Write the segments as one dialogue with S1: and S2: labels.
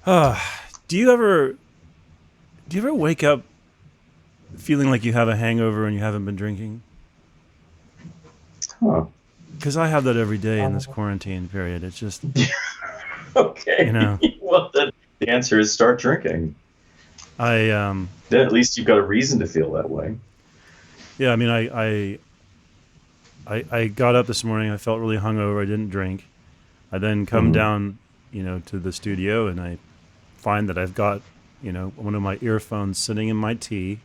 S1: Uh, do you ever wake up feeling like you have a hangover and you haven't been drinking?
S2: Huh.
S1: Because I have that every day in this
S2: Uh,
S1: quarantine period. It's just, you
S2: okay.
S1: know,
S2: Well, then the answer is start drinking.
S1: I
S2: Then at least you've got a reason to feel that way.
S1: yeah, I mean, I got up this morning. I felt really hungover. I didn't drink. I then come
S2: Hmm.
S1: down, to the studio, and I find that I've got, one of my earphones sitting in my tea.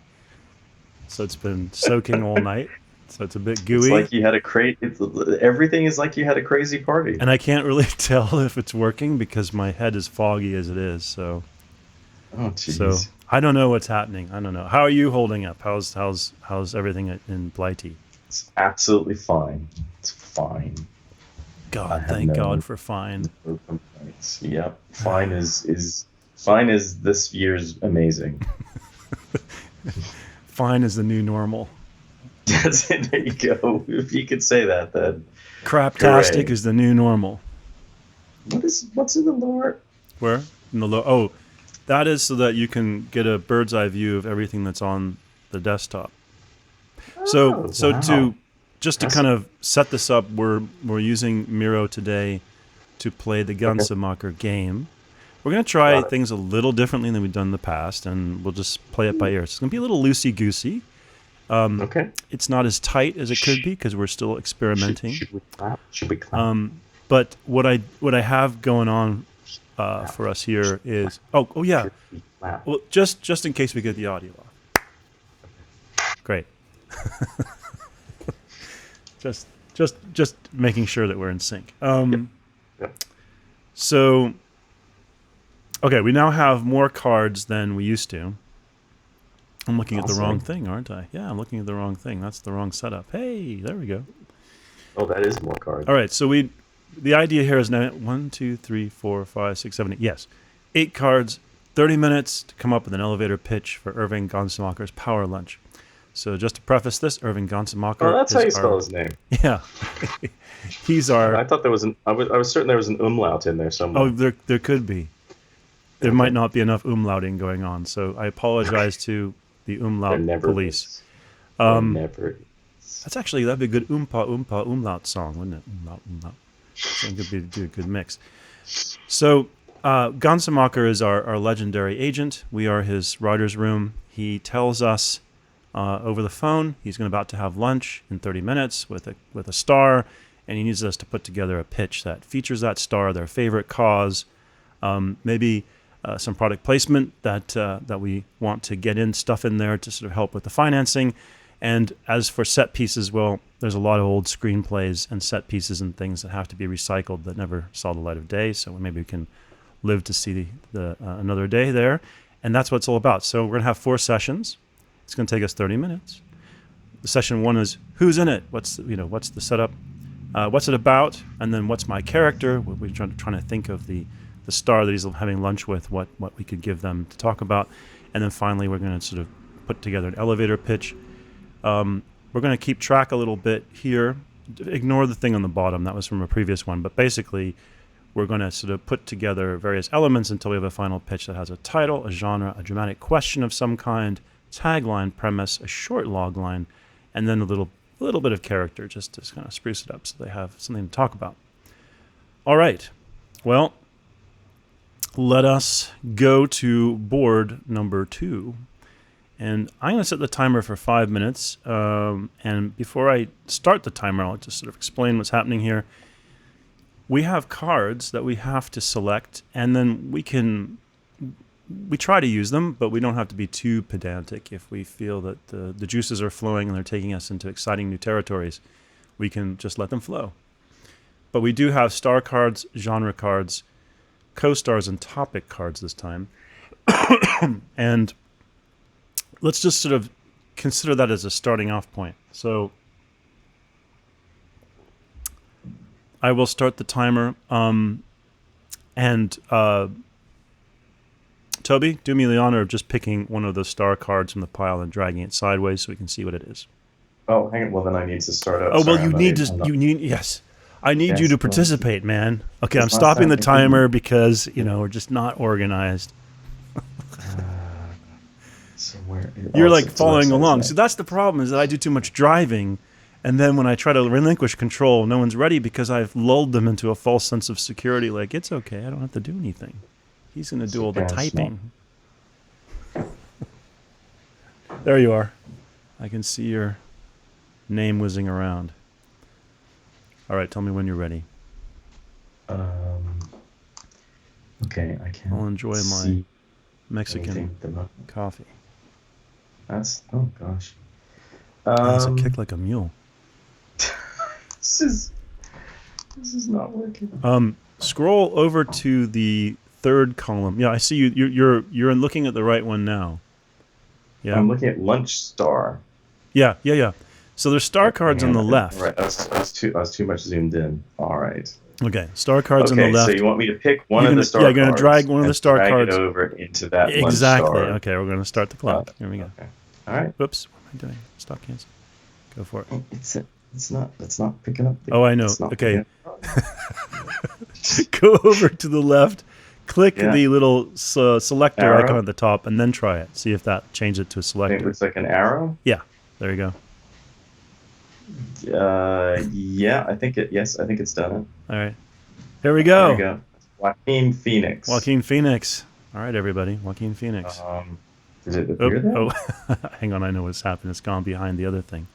S1: So it's been soaking all night. So it's a bit
S2: It's
S1: gooey,
S2: like you had a everything is like you had a crazy party.
S1: and I can't really tell if it's working because my head is foggy as it is.
S2: Oh,
S1: So
S2: jeez.
S1: I don't know what's happening. I don't know. How are you holding up? How's everything in Blighty?
S2: It's absolutely fine. It's fine. I
S1: God,
S2: have
S1: thank God
S2: no,
S1: for fine.
S2: no complaints. Yep. Fine is this year's amazing.
S1: Fine is the new normal.
S2: That's it. There you go. If you could say that, then
S1: Craptastic
S2: hooray.
S1: is the new normal.
S2: What's in the lore?
S1: Where in the oh, that is so that you can get a bird's eye view of everything that's on the desktop. So
S2: Oh,
S1: so
S2: wow.
S1: to just to kind
S2: Impressive.
S1: of set this up, we're using Miro today to play the
S2: Okay,
S1: Gansamacher game. We're going to try
S2: got it.
S1: things a little differently than we've done in the past, and we'll just play it by ear. So it's going to be a little loosey goosey.
S2: Okay.
S1: It's not as tight as it could
S2: Shh.
S1: be because we're still
S2: Should
S1: experimenting.
S2: should we clap? Should we clap?
S1: But what I have going on
S2: Clap.
S1: for us here
S2: Clap.
S1: is oh yeah.
S2: Should we clap?
S1: Well, just in case we get the audio off. Great. Just making sure that we're in sync.
S2: Yep. Yep.
S1: So okay, we now have more cards than we used to. I'm looking at the wrong
S2: Awesome.
S1: thing, aren't I? Yeah, I'm looking at the wrong thing. That's the wrong setup. Hey, there we go.
S2: Oh, that is more
S1: All
S2: cards.
S1: right, so the idea here is now 1, 2, 3, 4, 5, 6, 7, 8. Yes, 8 cards, 30 minutes to come up with an elevator pitch for Irving Gansamacher's Power Lunch. So just to preface this, Irving
S2: Oh,
S1: Gansamacher
S2: that's how
S1: is
S2: you spell
S1: our
S2: his name.
S1: yeah, he's our
S2: I thought there was an. I was certain there was an umlaut in there
S1: oh
S2: somewhere.
S1: there could be. There might
S2: Okay.
S1: not be enough umlauting going on, so I apologize to the
S2: There
S1: umlaut
S2: never
S1: police.
S2: is. There never is.
S1: That'd be a good oompa oompa umlaut song, wouldn't it? Umlaut umlaut. So it could be a good mix. So Gansamacher is our legendary agent. We are his writer's room. He tells us over the phone he's about to have lunch in 30 minutes with a star, and he needs us to put together a pitch that features that star, their favorite cause, maybe some product placement that we want to get in stuff in there to sort of help with the financing. And as for set pieces, well, there's a lot of old screenplays and set pieces and things that have to be recycled that never saw the light of day. So maybe we can live to see the another day there. And that's what it's all about. So we're going to have 4 sessions. It's going to take us 30 minutes. The session 1 is who's in it? What's the setup? What's it about? And then what's my character? We're trying to think of the star that he's having lunch with, what we could give them to talk about. And then finally, we're going to sort of put together an elevator pitch. We're going to keep track a little bit here. Ignore the thing on the bottom. That was from a previous one. But basically, we're going to sort of put together various elements until we have a final pitch that has a title, a genre, a dramatic question of some kind, tagline, premise, a short log line, and then a little bit of character just to kind of spruce it up so they have something to talk about. All right. Well, let us go to board number 2. And I'm going to set the timer for 5 minutes. And before I start the timer, I'll just sort of explain what's happening here. We have cards that we have to select, and then we try to use them, but we don't have to be too pedantic. If we feel that the juices are flowing and they're taking us into exciting new territories, we can just let them flow. But we do have star cards, genre cards, co-stars, and topic cards this time. And let's just sort of consider that as a starting off point. So I will start the timer. And Toby, do me the honor of just picking one of the star cards from the pile and dragging it sideways so we can see what it is.
S2: Oh, hang on. Well, then I need to start out.
S1: Oh well,
S2: Sorry,
S1: you need to.
S2: I'm not.
S1: You need yes. I need you
S2: Yes,
S1: to
S2: well,
S1: participate, man. Okay, I'm
S2: it's not
S1: stopping the
S2: starting to
S1: timer because, we're just not organized.
S2: So where?
S1: You're
S2: Oh,
S1: like
S2: so
S1: following
S2: website is
S1: along. So
S2: next.
S1: that's the problem, is that I do too much driving. And then when I try to relinquish control, no one's ready because I've lulled them into a false sense of security. Like, it's okay. I don't have to do anything. He's going to do
S2: So
S1: all the
S2: Gansamacher.
S1: typing. There you are. I can see your name whizzing around. All right, tell me when you're ready.
S2: Um, okay, I
S1: I'll
S2: can't
S1: enjoy my
S2: see
S1: Mexican
S2: anything at the moment.
S1: coffee.
S2: Oh gosh.
S1: Wow, that's a
S2: Um,
S1: kick like a mule.
S2: this is this is not working.
S1: Scroll over to the third column. Yeah, I see you. You're looking at the right one now. Yeah,
S2: I'm looking at Lunch Star.
S1: yeah. So there's star cards
S2: Hang
S1: on the
S2: on.
S1: left.
S2: Right, I was too much zoomed in. All right.
S1: Okay, star cards on the
S2: Okay, so
S1: left.
S2: you want me to pick one
S1: You're
S2: of the
S1: gonna yeah,
S2: star
S1: you're gonna drag
S2: cards
S1: one of the
S2: and
S1: star
S2: drag it
S1: cards.
S2: over into that Lunch
S1: Exactly.
S2: Star?
S1: Okay, we're gonna start the clock. Here we go.
S2: Okay. All right.
S1: Whoops. What am I doing? Stop cancel. Go for it.
S2: It's not picking up.
S1: Oh, I know.
S2: It's not
S1: Okay,
S2: picking up.
S1: go over to the left. Click
S2: Yeah.
S1: the little selector
S2: Arrow.
S1: icon at the top, and then try it. See if that changes it to a
S2: It
S1: selector.
S2: looks like an arrow.
S1: Yeah, there you go.
S2: Yeah, I think it. Yes, I think it's done it.
S1: All right, here we
S2: There we
S1: go.
S2: go. Joaquin Phoenix.
S1: Joaquin Phoenix. All right, everybody. Joaquin Phoenix.
S2: Did it appear there?
S1: Oh, hang on. I know what's happened. It's gone behind the other thing.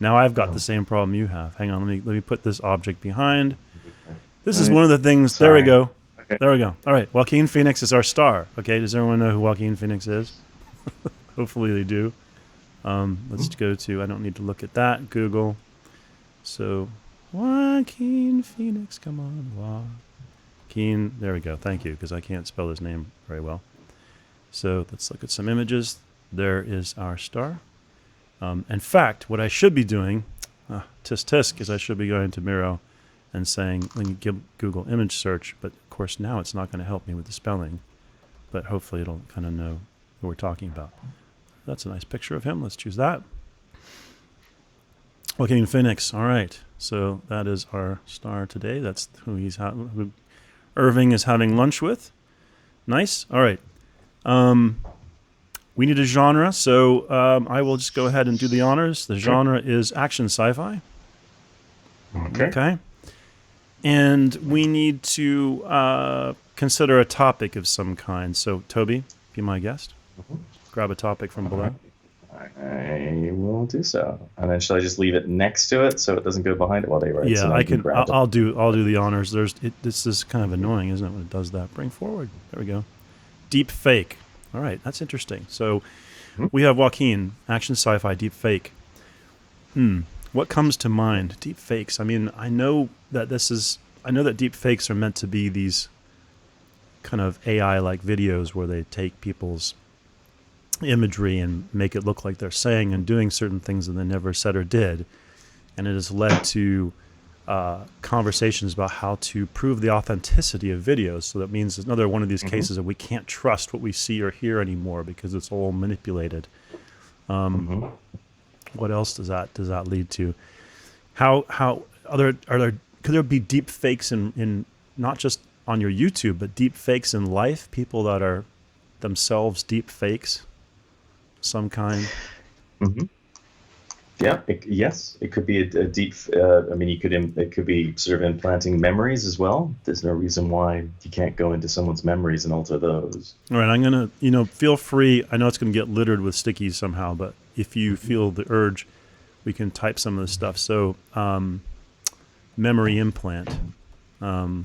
S1: Now I've got
S2: Oh.
S1: the same problem you have. Hang on. Let me put this object behind. This is
S2: Right.
S1: one of the things.
S2: Sorry.
S1: There we go.
S2: Okay.
S1: There we go. All right. Joaquin Phoenix is our star. Okay. Does everyone know who Joaquin Phoenix is? Hopefully they do. Let's go to. I don't need to look at that. Google. So, Joaquin Phoenix. Come on, Joaquin. There we go. Thank you, because I can't spell his name very well. So let's look at some images. There is our star. In fact, what I should be doing, tisk tisk, is I should be going to Miro and saying, let me give Google image search. But of course, now it's not going to help me with the spelling. But hopefully, it'll kind of know who we're talking about. That's a nice picture of him. Let's choose that. Joaquin Phoenix. All right. So that is our star today. That's who who Irving is having lunch with. Nice. All right. We need a genre, so I will just go ahead and do the honors. The genre is action sci-fi. Okay. And we need to consider a topic of some kind. So, Toby, be my guest. Grab a topic from below.
S2: I will do so. And then shall I just leave it next to it so it doesn't go behind it while they write?
S1: Yeah,
S2: so
S1: I can.
S2: grab it?
S1: I'll do the honors. This is kind of annoying, isn't it, when it does that? Bring forward. There we go. Deep fake. All right, that's interesting. So we have Joaquin, action sci-fi, deep fake. What comes to mind? Deep fakes. I mean, I know that deep fakes are meant to be these kind of AI-like videos where they take people's imagery and make it look like they're saying and doing certain things that they never said or did. And it has led to conversations about how to prove the authenticity of videos. So that means it's another one of these cases that we can't trust what we see or hear anymore because it's all manipulated. What else does that lead to? Could there be deep fakes in not just on your YouTube, but deep fakes in life? People that are themselves deep fakes, some kind.
S2: Yeah. Yes, it could be a deep. I mean, it could be sort of implanting memories as well. There's no reason why you can't go into someone's memories and alter those.
S1: All right, I'm gonna, feel free. I know it's gonna get littered with stickies somehow, but if you feel the urge, we can type some of the stuff. So, memory implant. I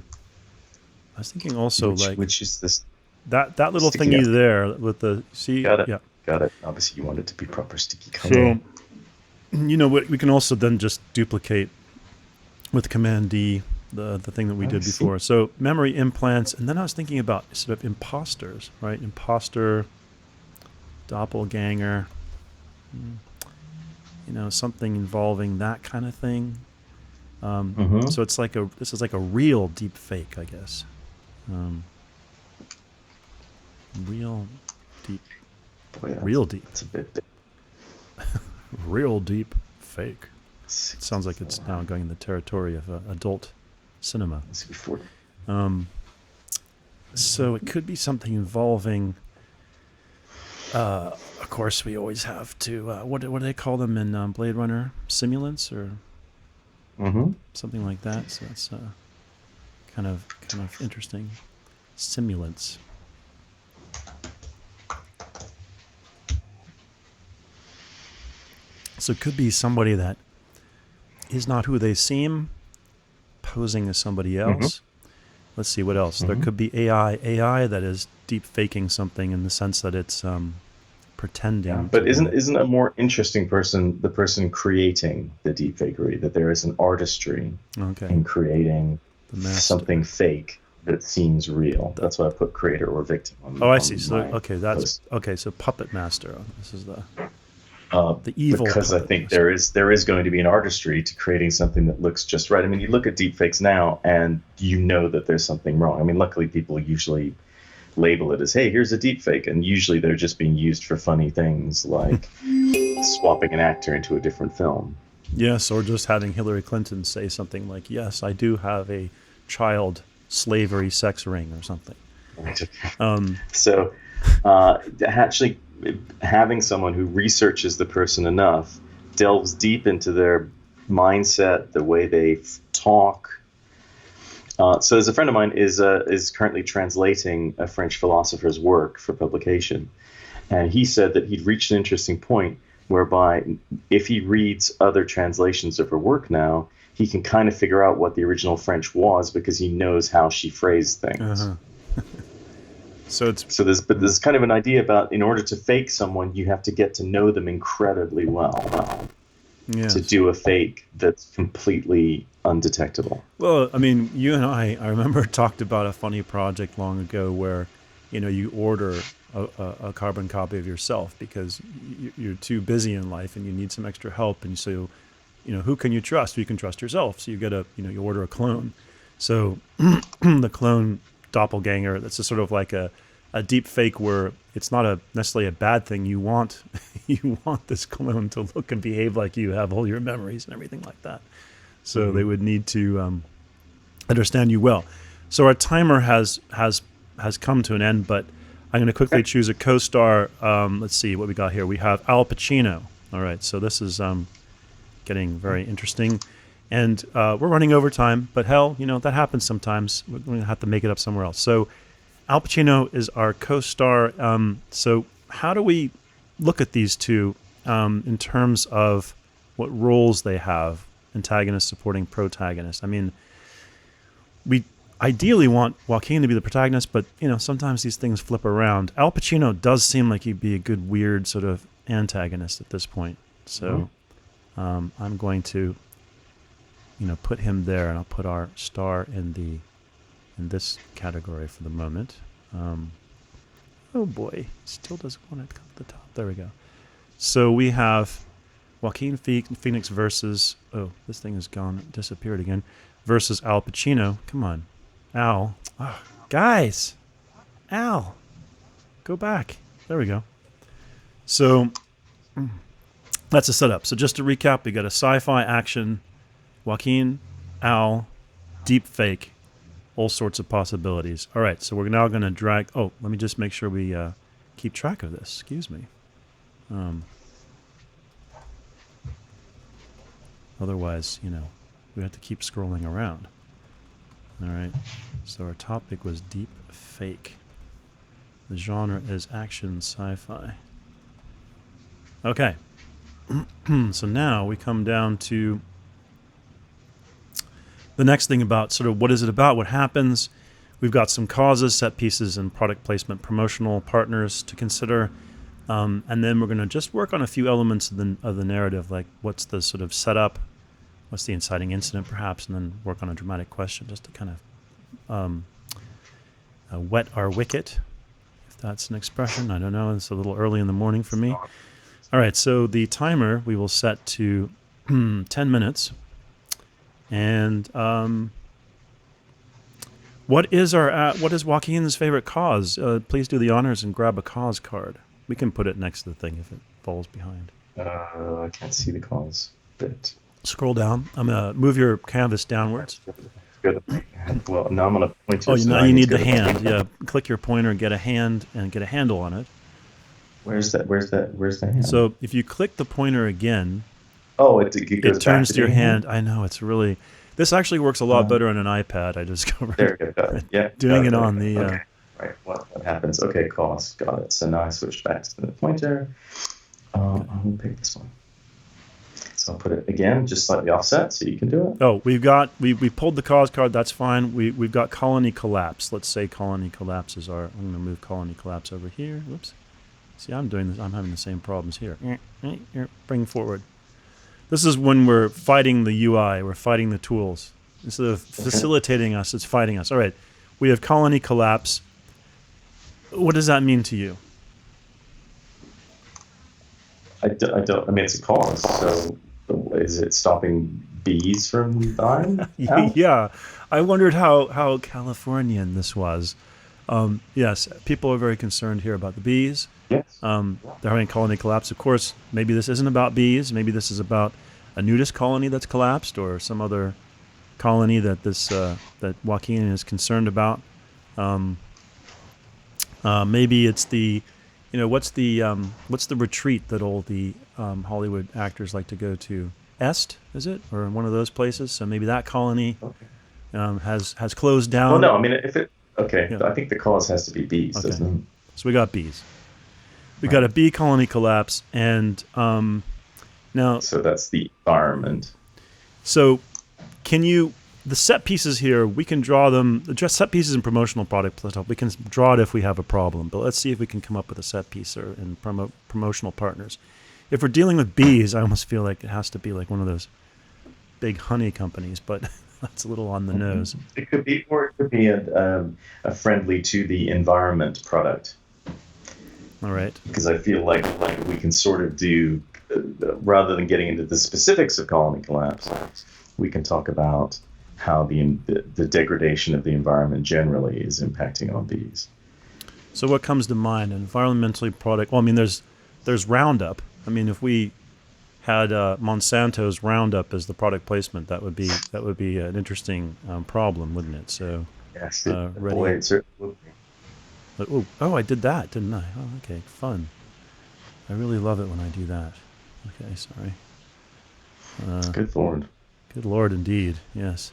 S1: was thinking also
S2: which is this
S1: that little
S2: sticky
S1: thingy
S2: up.
S1: there with the see.
S2: Got it.
S1: Yeah.
S2: Got it. Obviously, you want it to be proper sticky color.
S1: So, we can also then just duplicate with Command D the thing that we did before. So memory implants, and then I was thinking about sort of imposters, right? Imposter, doppelganger, something involving that kind of thing. So it's like this is like a real deep fake, I guess. Real deep.
S2: Boy,
S1: Real deep.
S2: It's a bit.
S1: Real deep fake. It sounds like it's now going in the territory of adult cinema.
S2: 64.
S1: So it could be something involving. Of course, we always have to. What do they call them in Blade Runner? Simulants or something like that. So it's kind of interesting. Simulants. So it could be somebody that is not who they seem, posing as somebody else. Let's see what else. There could be AI that is deep faking something in the sense that it's pretending.
S2: Yeah, but isn't a more interesting person the person creating the deep fakery? That there is an artistry in creating something fake that seems real. That's why I put creator or victim on.
S1: I see. So So puppet master. This is the evil.
S2: Because I think there is going to be an artistry to creating something that looks just right. I mean, you look at deepfakes now, and you know that there's something wrong. I mean, luckily people usually label it as, "Hey, here's a deepfake," and usually they're just being used for funny things like swapping an actor into a different film.
S1: Yes, or just having Hillary Clinton say something like, "Yes, I do have a child slavery sex ring," or something.
S2: So actually having someone who researches the person enough, delves deep into their mindset, the way they talk. So as a friend of mine is currently translating a French philosopher's work for publication. And he said that he'd reached an interesting point whereby if he reads other translations of her work now, he can kind of figure out what the original French was because he knows how she phrased things. So there's kind of an idea about, in order to fake someone, you have to get to know them incredibly well to do a fake that's completely undetectable.
S1: Well, I mean, you and I remember talked about a funny project long ago where, you order a carbon copy of yourself because you're too busy in life and you need some extra help, and so, who can you trust? You can trust yourself. So you get you order a clone. So the clone doppelganger, that's a sort of like a deep fake where it's not necessarily a bad thing. You want this clone to look and behave like you, have all your memories and everything like that. So they would need to understand you well. So our timer has come to an end, but I'm going to quickly choose a co-star. Let's see what we got here. We have Al Pacino. All right, so this is getting very interesting. And we're running over time, but hell, that happens sometimes. We're going to have to make it up somewhere else. So Al Pacino is our co-star. So how do we look at these two in terms of what roles they have, antagonist, supporting, protagonist? I mean, we ideally want Joaquin to be the protagonist, but, sometimes these things flip around. Al Pacino does seem like he'd be a good, weird sort of antagonist at this point. So I'm going to put him there, and I'll put our star in this category for the moment. Oh boy, still doesn't want to come to the top. There we go. So we have Joaquin Phoenix versus this thing is gone, disappeared again, versus Al Pacino. Come on, Al. Oh, guys, Al, go back. There we go. So that's a setup. So just to recap, we got a sci-fi action. Joaquin, Al, deep fake, all sorts of possibilities. All right, so we're now going to drag... Oh, let me just make sure we keep track of this. Excuse me. Otherwise, we have to keep scrolling around. All right, so our topic was deep fake. The genre is action sci-fi. Okay, so now we come down to the next thing about sort of what is it about, what happens. We've got some causes, set pieces, and product placement, promotional partners to consider. And then we're going to just work on a few elements of the narrative, like what's the sort of setup, what's the inciting incident perhaps, and then work on a dramatic question just to kind of wet our wicket, if that's an expression. I don't know. It's a little early in the morning for me. All right, so the timer we will set to 10 minutes. And what is Joaquin's favorite cause? Please do the honors and grab a cause card. We can put it next to the thing if it falls behind.
S2: I can't see the cause bit.
S1: Scroll down. I'm gonna move your canvas downwards.
S2: Good. Well, now I'm gonna point
S1: Oh,
S2: to.
S1: now you need the hand. Yeah, click your pointer, get a hand, and get a handle on it.
S2: Where's the hand?
S1: So if you click the pointer again,
S2: oh, it
S1: turns to your hand. I know, it's really. This actually works a lot better on an iPad. I discovered.
S2: There we go. Yeah,
S1: doing it on the.
S2: Okay. Right. What happens? Okay, cost. Got it. So now I switch back to the pointer. I'm gonna pick this one. So I'll put it again, just slightly offset, so you can do it.
S1: Oh, we pulled the cause card. That's fine. We've got colony collapse. Let's say colony collapse is our. I'm going to move colony collapse over here. Whoops. See, I'm doing this. I'm having the same problems here. Bring forward. This is when we're fighting the UI. We're fighting the tools. Instead of facilitating us, it's fighting us. All right. We have colony collapse. What does that mean to you?
S2: I don't. I mean, it's a cause. So, is it stopping bees from dying?
S1: Yeah, I wondered how Californian this was. Yes, people are very concerned here about the bees.
S2: Yes.
S1: They're having colony collapse. Of course, maybe this isn't about bees. Maybe this is about a nudist colony that's collapsed, or some other colony that that Joaquin is concerned about. Maybe it's the. What's the retreat that all the Hollywood actors like to go to? Est, is it? Or one of those places? So maybe that colony has closed down.
S2: Well, no, I mean, if it... Okay, yeah. I think the cause has to be bees, doesn't it?
S1: So we got bees. We got a bee colony collapse, and now...
S2: So that's the environment.
S1: So can you... The set pieces here, we can draw them, just set pieces in promotional product, we can draw it if we have a problem, but let's see if we can come up with a set piece or in promotional partners. If we're dealing with bees, I almost feel like it has to be like one of those big honey companies, but that's a little on the nose.
S2: It could be, or it could be a friendly to the environment product.
S1: All right.
S2: Because I feel like we can sort of do, rather than getting into the specifics of colony collapse, we can talk about how the degradation of the environment generally is impacting on bees.
S1: So what comes to mind? Environmentally product. Well, I mean, there's Roundup. I mean, if we had Monsanto's Roundup as the product placement, that would be an interesting problem, wouldn't it? So
S2: yes,
S1: ready.
S2: It certainly would be.
S1: Oh, I did that, didn't I? Oh, okay, fun. I really love it when I do that. Okay, sorry.
S2: Good Lord.
S1: Good Lord, indeed. Yes.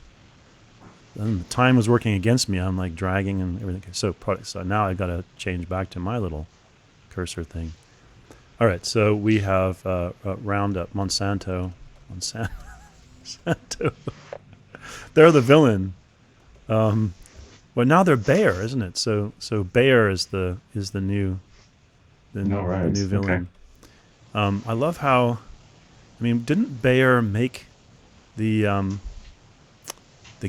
S1: Then the time was working against me. I'm like dragging and everything. So now I've got to change back to my little cursor thing. All right, so we have Roundup, Monsanto. They're the villain. Well, now they're Bayer, isn't it? So Bayer is the new new villain. Okay. I love how. I mean, didn't Bayer make the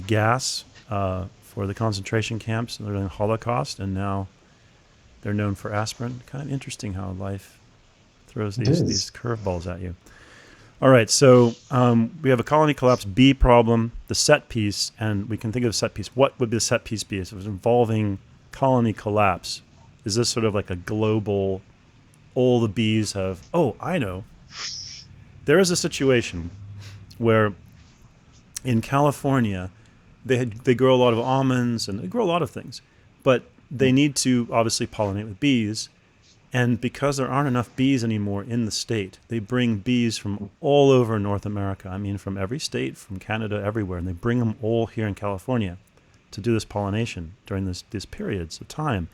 S1: gas for the concentration camps during the Holocaust, and now they're known for aspirin? Kind of interesting how life throws these curveballs at you. All right, so we have a colony collapse bee problem, the set piece, and we can think of a set piece. What would the set piece be if it was involving colony collapse? Is this sort of like a global, all the bees have... Oh, I know. There is a situation where in California, they grow a lot of almonds and they grow a lot of things, but they need to obviously pollinate with bees. And because there aren't enough bees anymore in the state, they bring bees from all over North America. I mean, from every state, from Canada, everywhere. And they bring them all here in California to do this pollination during these periods of time.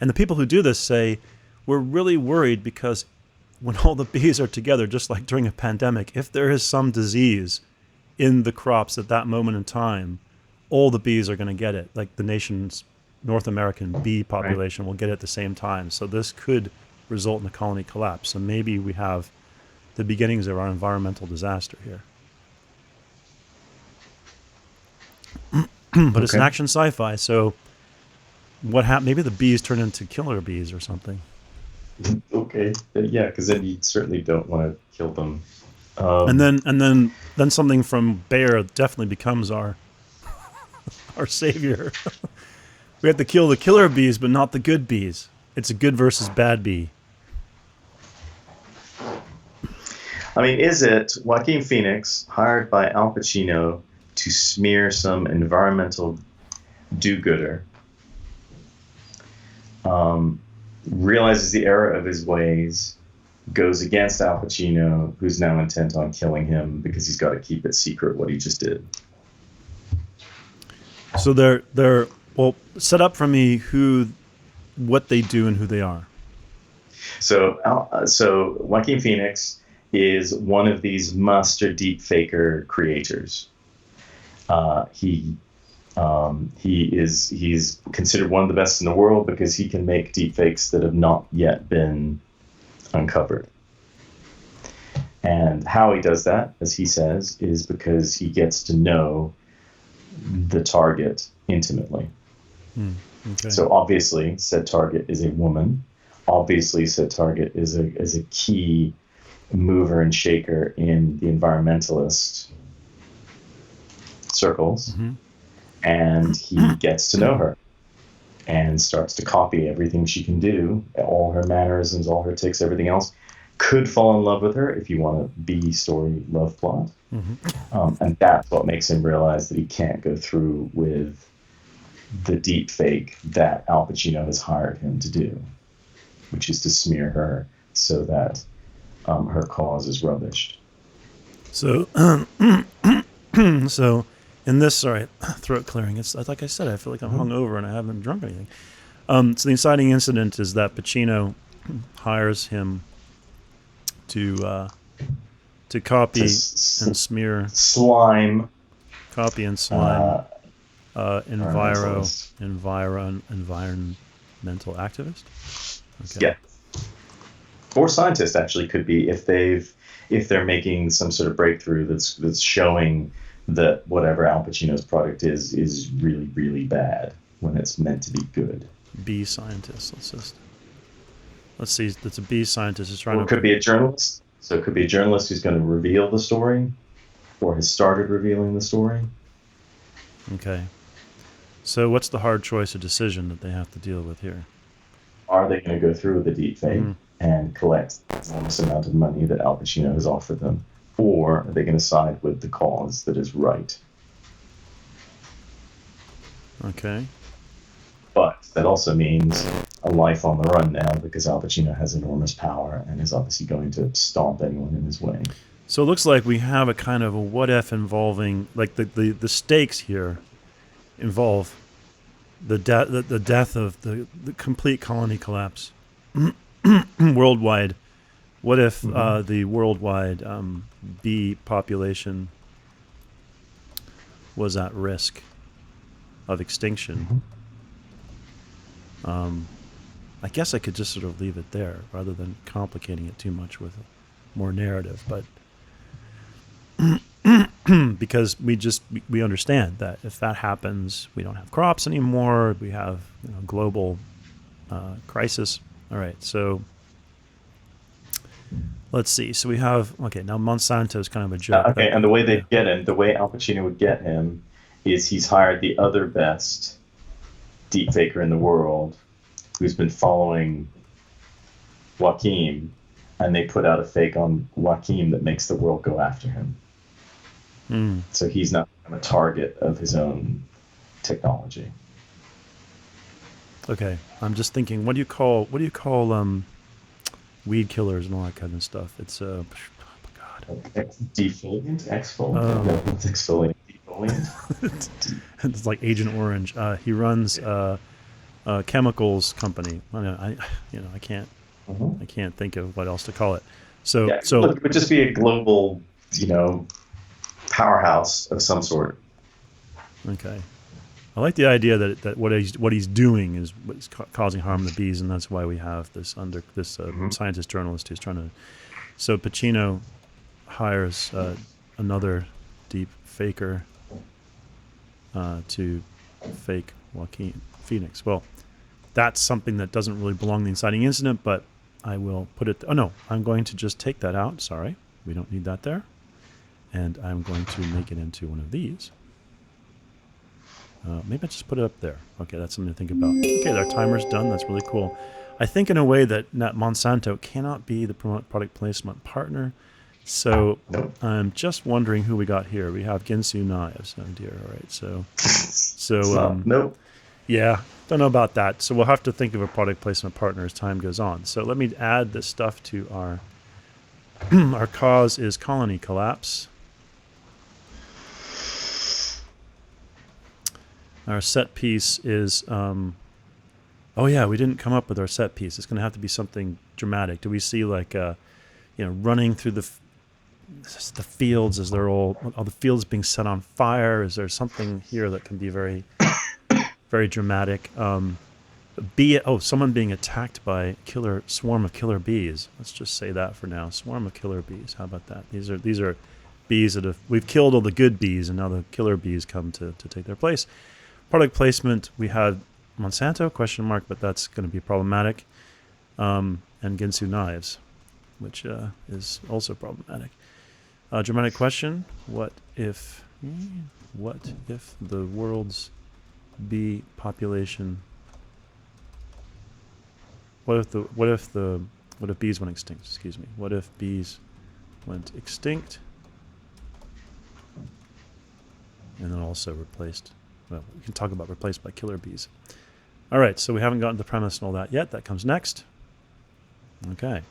S1: And the people who do this say, we're really worried because when all the bees are together, just like during a pandemic, if there is some disease in the crops at that moment in time, all the bees are going to get it. Like the nation's North American bee population will get it at the same time. So this could result in a colony collapse. So maybe we have the beginnings of our environmental disaster here. But it's an action sci-fi, so what happened? Maybe the bees turn into killer bees or something.
S2: Okay, yeah, because then you certainly don't want to kill them.
S1: And then something from Bayer definitely becomes our savior. We have to kill the killer bees, but not the good bees. It's a good versus bad bee.
S2: I mean, is it Joaquin Phoenix hired by Al Pacino to smear some environmental do-gooder, realizes the error of his ways, goes against Al Pacino, who's now intent on killing him because he's got to keep it secret what he just did?
S1: So they're well, set up for me what they do and who they are.
S2: So Joaquin Phoenix is one of these master deep faker creators. He's considered one of the best in the world because he can make deep fakes that have not yet been uncovered. And how he does that, as he says, is because he gets to know the target intimately.
S1: Okay.
S2: So obviously, said target is a woman. Obviously, said target is a key mover and shaker in the environmentalist circles.
S1: Mm-hmm.
S2: And he gets to know her and starts to copy everything she can do, all her mannerisms, all her tics, everything else. Could fall in love with her if you want a B story love plot.
S1: Mm-hmm.
S2: And that's what makes him realize that he can't go through with the deep fake that Al Pacino has hired him to do, which is to smear her so that her cause is rubbished.
S1: So, so in this, sorry, throat clearing. It's like I said, I feel like I'm hungover and I haven't drunk anything. So the inciting incident is that Pacino hires him to copy and smear, copy and slime environmental activist. Okay.
S2: Yeah, or scientist actually could be if they're making some sort of breakthrough that's showing that whatever Al Pacino's product is really, really bad when it's meant to be good.
S1: Bee scientist. Let's see. That's a bee scientist is trying
S2: to. It could be a journalist. So it could be a journalist who's going to reveal the story, or has started revealing the story.
S1: Okay. So what's the hard choice or decision that they have to deal with here?
S2: Are they going to go through with the deep fake and collect the enormous amount of money that Al Pacino has offered them? Or are they going to side with the cause that is right?
S1: Okay.
S2: But that also means a life on the run now because Al Pacino has enormous power and is obviously going to stomp anyone in his way.
S1: So it looks like we have a kind of a what if involving, like the stakes here involve the death of the complete colony collapse worldwide. What if the worldwide bee population was at risk of extinction? I guess I could just sort of leave it there rather than complicating it too much with more narrative, but because we understand that if that happens, we don't have crops anymore. We have global crisis. All right, so let's see. So we have now Monsanto is kind of a joke.
S2: And the way they get him, the way Al Pacino would get him, is he's hired the other best deep faker in the world, who's been following Joaquin, and they put out a fake on Joaquin that makes the world go after him. So he's not a target of his own technology.
S1: Okay, I'm just thinking, what do you call weed killers and all that kind of stuff? It's oh my God.
S2: Defoliant, exfoliant. No, it's exfoliant. Defoliant.
S1: It's like Agent Orange. He runs a chemicals company. I can't think of what else to call it. So
S2: look, it would just be a global, powerhouse of some sort.
S1: Okay, I like the idea that what he's doing is what's causing harm to the bees, and that's why we have this scientist journalist who's trying to. So Pacino hires another deep faker to fake Joaquin Phoenix. Well, that's something that doesn't really belong in the inciting incident, but I will put it. Oh no, I'm going to just take that out. Sorry, we don't need that there. And I'm going to make it into one of these. Maybe I just put it up there. Okay, that's something to think about. Okay, our timer's done. That's really cool. I think in a way that Monsanto cannot be the product placement partner So
S2: Nope.
S1: I'm just wondering who we got here. We have Ginsu Knives. Oh dear. All right. So
S2: It's not. Nope.
S1: yeah, don't know about that. So we'll have to think of a product placement partner as time goes on. So let me add this stuff to our our cause is colony collapse. Our set piece is oh yeah, we didn't come up with our set piece. It's going to have to be something dramatic. Do we see like running through the fields as they're all the fields being set on fire? Is there something here that can be very very dramatic? Someone being attacked by a swarm of killer bees. Let's just say that for now. Swarm of killer bees. How about that? These are bees that we've killed all the good bees, and now the killer bees come to take their place. Product placement, we had Monsanto, ? But that's going to be problematic. And Ginsu Knives, which is also problematic. Dramatic question: What if the world's bee population? What if bees went extinct? Excuse me. What if bees went extinct, and then also replaced? Well, we can talk about replaced by killer bees. All right, so we haven't gotten the premise and all that yet. That comes next. Okay.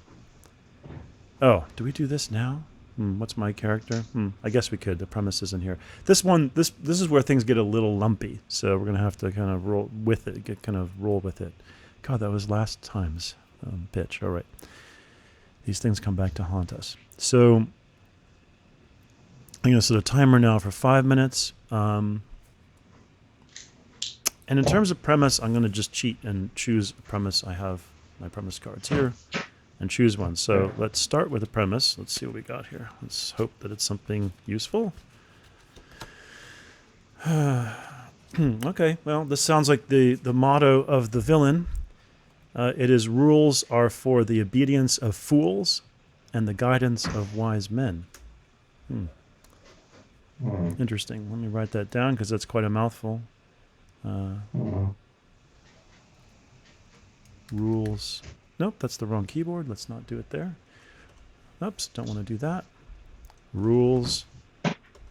S1: Oh, do we do this now? What's my character? I guess we could. The premise isn't here. This is where things get a little lumpy. So we're gonna have to kind of roll with it. God, that was last time's pitch. All right. These things come back to haunt us. So I'm going to set a timer now for 5 minutes. And in terms of premise, I'm going to just cheat and choose a premise. I have my premise cards here and choose one. So let's start with a premise. Let's see what we got here. Let's hope that it's something useful. Okay, well, this sounds like the motto of the villain. It is rules are for the obedience of fools and the guidance of wise men. Interesting. Let me write that down because that's quite a mouthful. Rules. Nope, that's the wrong keyboard. Let's not do it there. Oops, don't want to do that. Rules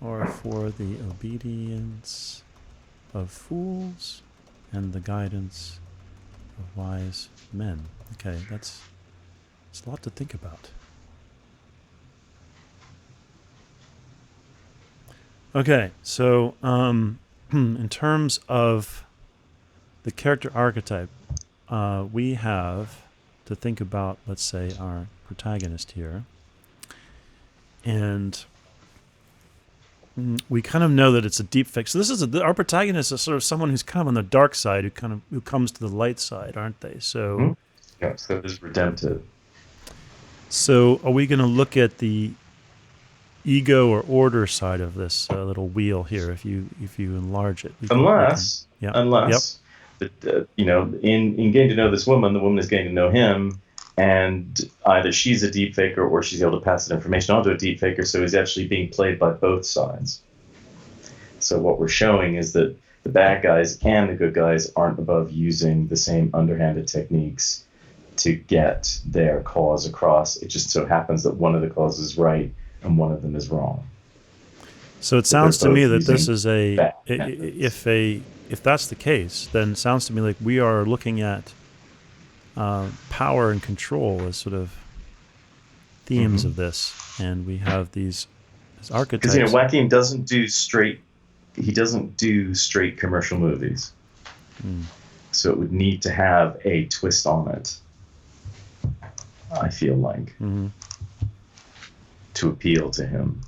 S1: are for the obedience of fools and the guidance of wise men. Okay, that's a lot to think about. Okay, so in terms of the character archetype, we have to think about, let's say, our protagonist here. And we kind of know that it's a deep fake. So this is our protagonist is sort of someone who's kind of on the dark side, who comes to the light side, aren't they? So
S2: yeah, so it's redemptive.
S1: So are we going to look at the ego or order side of this little wheel here? If you enlarge it,
S2: unless in getting to know this woman, the woman is getting to know him, and either she's a deep faker or she's able to pass that information on to a deep faker, so he's actually being played by both sides. So what we're showing is that the bad guys and the good guys aren't above using the same underhanded techniques to get their cause across. It just so happens that one of the causes is right and one of them is wrong.
S1: So it sounds to me that this is if that's the case, then it sounds to me like we are looking at power and control as sort of themes of this, and we have these archetypes.
S2: Because Joaquin doesn't do straight commercial movies, so it would need to have a twist on it, I feel like, to appeal to him.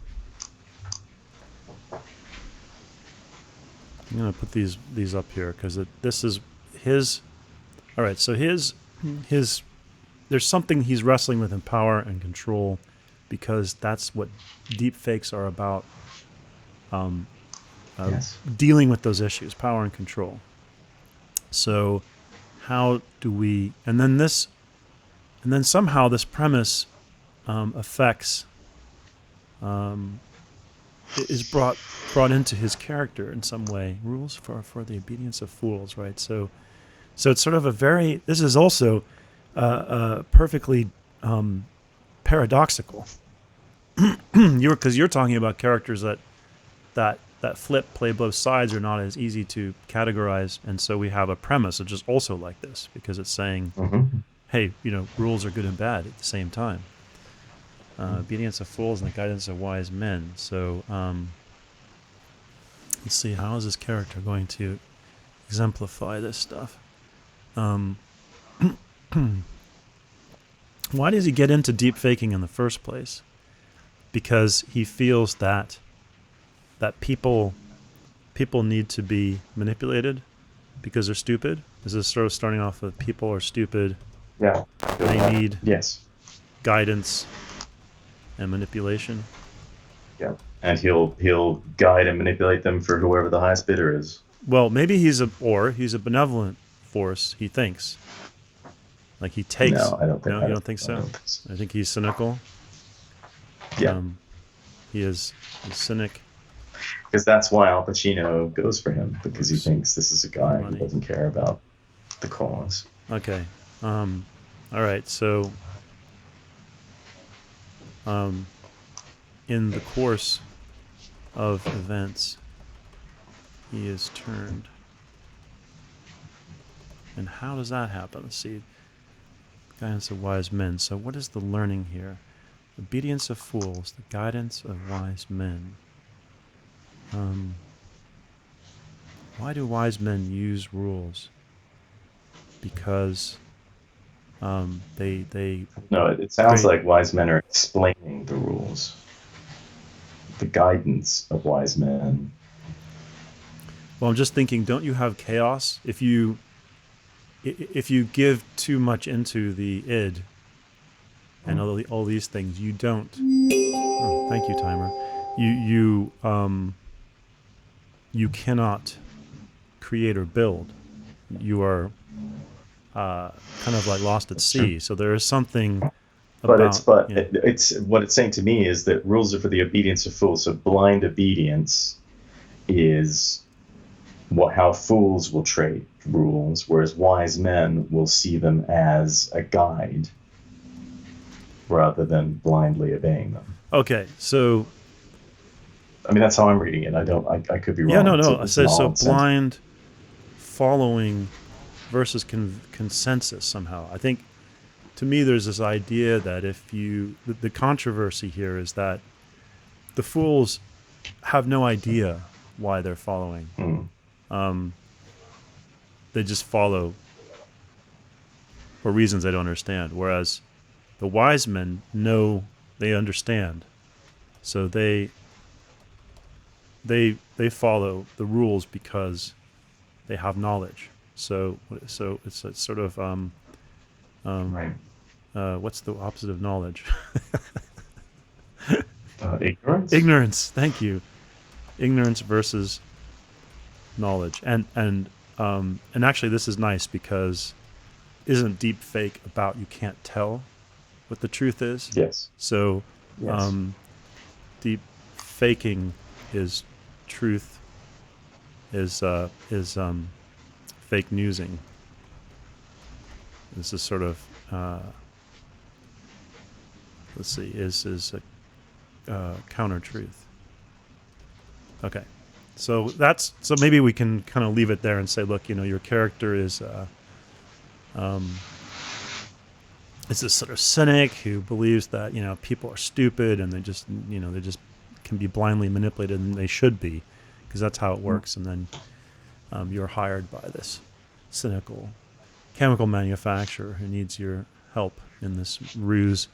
S1: I'm going to put these up here because this is his. All right, so his there's something he's wrestling with in power and control, because that's what deep fakes are about. Dealing with those issues, power and control. So how do we? And then somehow this premise affects. Is brought into his character in some way. Rules for the obedience of fools, right? So it's sort of this is also perfectly paradoxical, Because you're talking about characters that flip, play both sides, are not as easy to categorize, and so we have a premise which is also like this because it's saying, hey, rules are good and bad at the same time. Obedience of fools and the guidance of wise men. So let's see, how is this character going to exemplify this stuff? Why does he get into deep faking in the first place? Because he feels that people need to be manipulated because they're stupid. Is this sort of starting off with people are stupid?
S2: Yeah.
S1: They need
S2: guidance
S1: and manipulation.
S2: Yeah. And he'll guide and manipulate them for whoever the highest bidder is.
S1: Well, maybe he's a benevolent force, he thinks. Like he takes.
S2: No, I don't think.
S1: No, you don't think so? I think he's cynical.
S2: Yeah.
S1: He's cynic.
S2: Because that's why Al Pacino goes for him, because he thinks this is a guy who doesn't care about the cause.
S1: Okay. All right. So, in the course of events, he is turned. And how does that happen? Let's see. Guidance of wise men. So what is the learning here? Obedience of fools, the guidance of wise men. Why do wise men use rules? Because they
S2: No, it sounds like wise men are explaining the rules. The guidance of wise men.
S1: Well, I'm just thinking, don't you have chaos if you give too much into the id and all these things? You don't. Oh, thank you, timer. You cannot create or build. You are kind of like lost at sea. So there is something about.
S2: It's what it's saying to me is that rules are for the obedience of fools. So blind obedience is how fools will treat rules, whereas wise men will see them as a guide rather than blindly obeying them.
S1: Okay, so
S2: I mean that's how I'm reading it. I could be wrong.
S1: Yeah, no. I said so blind following versus consensus somehow. I think to me there's this idea that the controversy here is that the fools have no idea why they're following. They just follow for reasons they don't understand, whereas the wise men know, they understand, so they follow the rules because they have knowledge. So it's a sort of
S2: right.
S1: What's the opposite of knowledge?
S2: Ignorance.
S1: Ignorance. Thank you. Ignorance versus knowledge, and actually this is nice because isn't deep fake about you can't tell what the truth is?
S2: Yes.
S1: So deep faking is truth is fake newsing. This is sort of is a counter truth. Okay. So maybe we can kind of leave it there and say, look, your character is this sort of cynic who believes that people are stupid and they just can be blindly manipulated, and they should be, because that's how it works. And then you're hired by this cynical chemical manufacturer who needs your help in this ruse,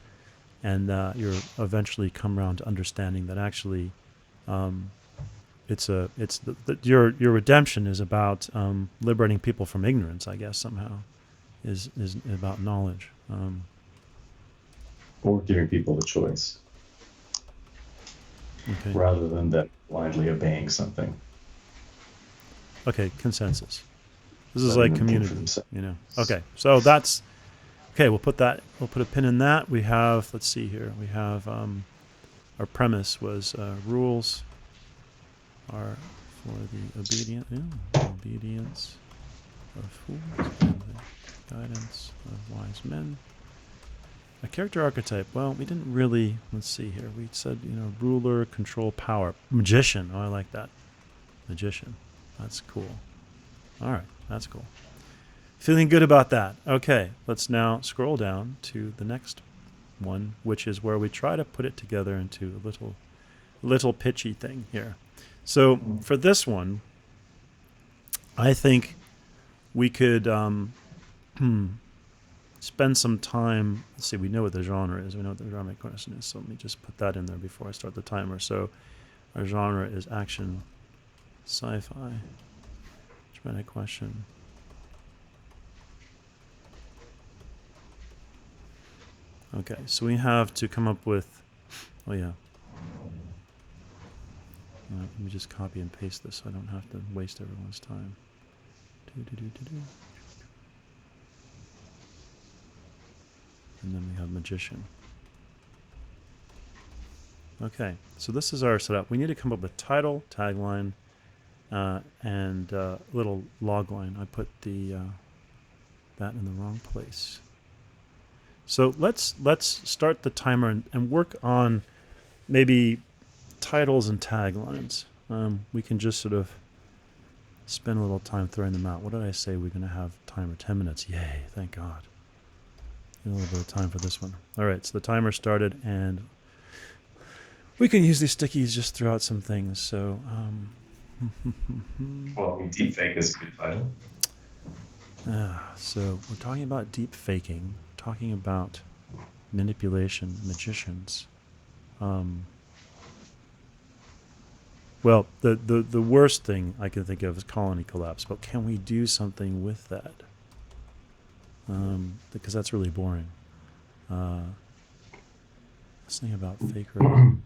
S1: and you're eventually come around to understanding that actually. Your redemption is about liberating people from ignorance, I guess, somehow, is about knowledge.
S2: Or giving people the choice.
S1: Okay.
S2: Rather than that blindly obeying something.
S1: Okay, consensus. This is like community, Okay, so that's okay. We'll put a pin in that. We have, let's see here. We have our premise was rules are for the obedience of fools and the guidance of wise men. A character archetype. Well, we didn't really. Let's see here. We said, ruler, control, power. Magician. Oh, I like that. Magician. That's cool. All right, that's cool. Feeling good about that. Okay, let's now scroll down to the next one, which is where we try to put it together into a little pitchy thing here. So for this one, I think we could spend some time. Let's see, we know what the genre is. We know what the dramatic question is. So let me just put that in there before I start the timer. So our genre is action, sci-fi, dramatic question. Okay, so we have to come up with. Oh yeah. Let me just copy and paste this so I don't have to waste everyone's time. And then we have magician. Okay, so this is our setup. We need to come up with title, tagline, and little log line. I put the that in the wrong place. So let's start the timer and work on maybe titles and taglines. We can just sort of spend a little time throwing them out. What did I say? We're going to have timer 10 minutes. Yay, thank God. A little bit of time for this one. All right, so the timer started, and we can use these stickies just throw out some things. So,
S2: well, deepfake is a good title.
S1: So we're talking about deep faking, talking about manipulation, magicians. Well, the worst thing I can think of is colony collapse, but can we do something with that? Because that's really boring. Let's think about fakery.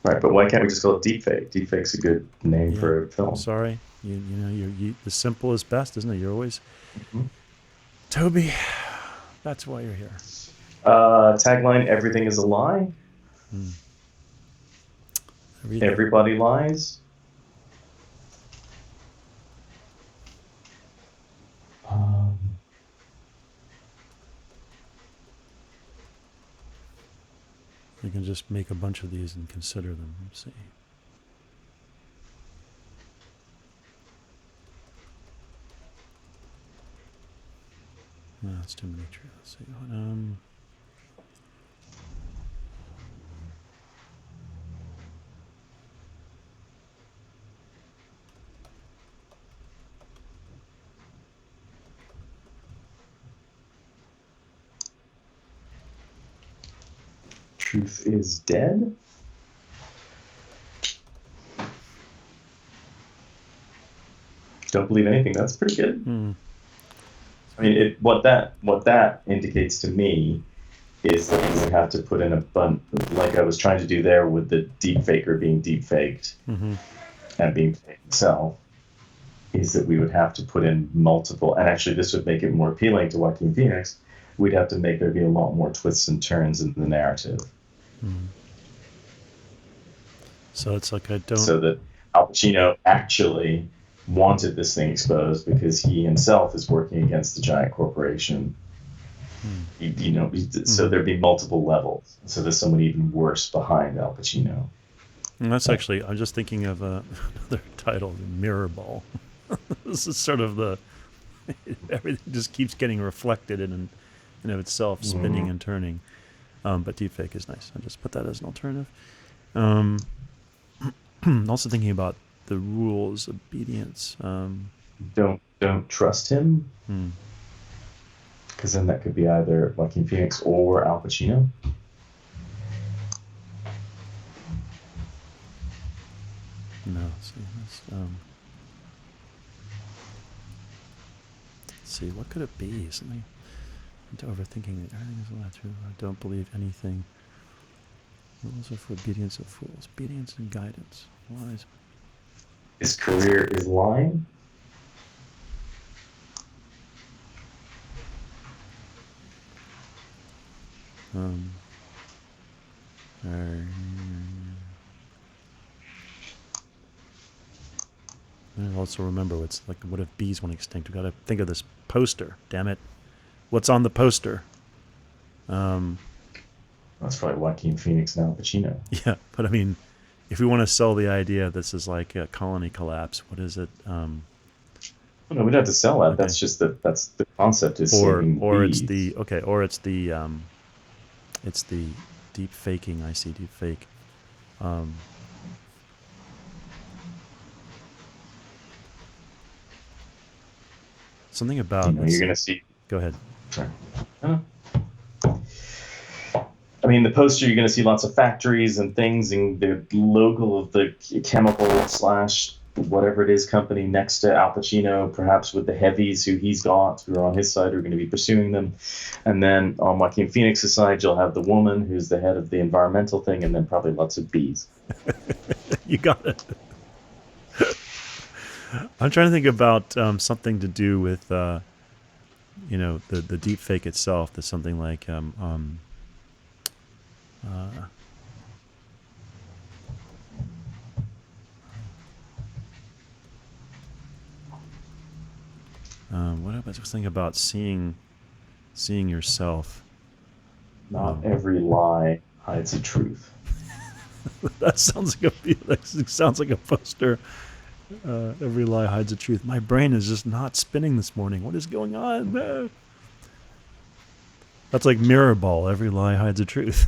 S2: Right, but why can't we just call it deepfake? Deepfake's a good name for a film.
S1: Sorry, you the simple is best, isn't it? You're always Toby. That's why you're here.
S2: Tagline: everything is a lie. Everybody lies.
S1: You can just make a bunch of these and consider them. Let's see. No, that's too many trees. Let's see.
S2: Truth is dead. Don't believe anything. That's pretty good. I mean, what that indicates to me is that you have to put in a bunch, like I was trying to do there with the deep faker being deep faked and being faked himself, is that we would have to put in multiple, and actually this would make it more appealing to Joaquin Phoenix. We'd have to make there be a lot more twists and turns in the narrative.
S1: So it's like I don't.
S2: So that Al Pacino actually wanted this thing exposed because he himself is working against the giant corporation. So there'd be multiple levels. So there's someone even worse behind Al Pacino.
S1: And that's actually, I'm just thinking of another title, Mirror Ball. This is sort of everything just keeps getting reflected in and of itself, spinning and turning. But deepfake is nice. I just put that as an alternative. Also thinking about the rules, obedience.
S2: Don't trust him, because then that could be either Joaquin Phoenix or Al Pacino.
S1: No, see, let's see, what could it be? Something. Into overthinking it. Everything is allowed to. I don't believe anything. Rules are for obedience of fools. Obedience and guidance. Wise.
S2: His career is lying.
S1: I also remember it's like, what if bees went extinct? We got to think of this poster. Damn it! What's on the poster?
S2: That's probably Joaquin Phoenix and Al Pacino.
S1: Yeah, but I mean, if we want to sell the idea this is like a colony collapse, what is it?
S2: No, we don't have to sell that.
S1: Okay.
S2: That's just that's the concept is saving
S1: or
S2: bees.
S1: it's the deep faking. I see deep fake. Something about
S2: you're gonna see.
S1: Go ahead.
S2: Sorry. I mean, the poster, you're going to see lots of factories and things, and the logo of the chemical / whatever it is company next to Al Pacino, perhaps with the heavies who he's got, who are on his side, who are going to be pursuing them. And then on Joaquin Phoenix's side, you'll have the woman who's the head of the environmental thing, and then probably lots of bees.
S1: You got it. I'm trying to think about something to do with, the deep fake itself. That's something like, what about something about seeing yourself?
S2: Not every lie hides the truth.
S1: That sounds like a poster. Every lie hides the truth. My brain is just not spinning this morning. What is going on? That's like mirror ball. Every lie hides the truth.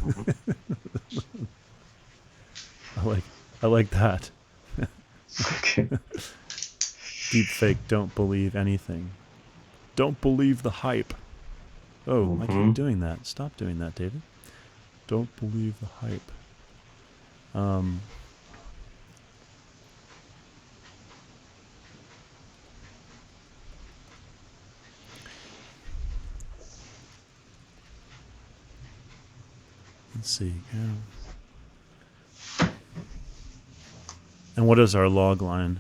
S1: I like that.
S2: Okay.
S1: Deep fake. Don't believe anything. Don't believe the hype. Oh, I keep doing that. Stop doing that, David. Don't believe the hype. Let's see. Yeah. And what is our log line